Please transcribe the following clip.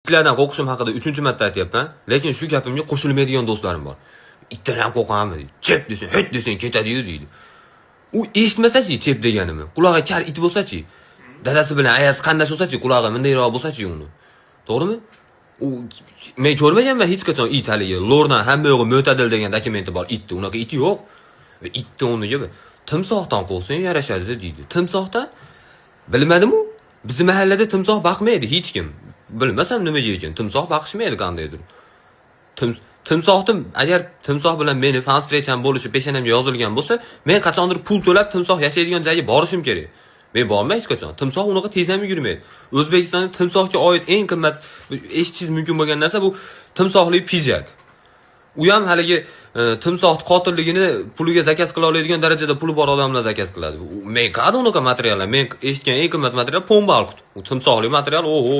itlardan qo'rqishim haqida 3-marta aytyapman, lekin shu gapimga qo'shilmaydigan do'stlarim bor. Itdan ham qo'rqaman. Chep desang, hit desang ketadi deydi. U eshitmasa-chi, chep deganimni. Qulog'i kar it bo'lsa-chi, dadasi bilan ayasi qandash bo'lsa-chi, qulog'i mundayroq bo'lsa-chi uni. To'g'rimi? U men ko'rmaganman hech qachon it haligi lordan hamma yo'g'i mo'tadil degan dokumenti bor itni. Unaqa it yo'q. Va itni o'rniga timsohdan qo'rsang yarashadi deydi. Timsohdan bilmadim-u. Bizning mahallada timsoh baqmaydi hech kim. Bilmasam nimaga ekan. Timsoh baqishmaydi qandaydir. Timsohni agar timsoh bilan meni fanstrecham bo'lishi peshonamga yozilgan bo'lsa, men qachondir pul to'lab timsoh yashaydigan joyga borishim kerak. Men bormay hech qachon. Timsoh unaqa tez ham yurmaydi. O'zbekistonda timsohga oid eng qimmat eshitishingiz mumkin bo'lgan narsa bu timsohli pijak. U ham haligi timsoh qotilligini puliga zakaz qila oladigan darajada puli bor odamlar zakaz qiladi. Men qada unaqa materiallar, men eshitgan eng qimmat material pombal. U timsohli material, oho.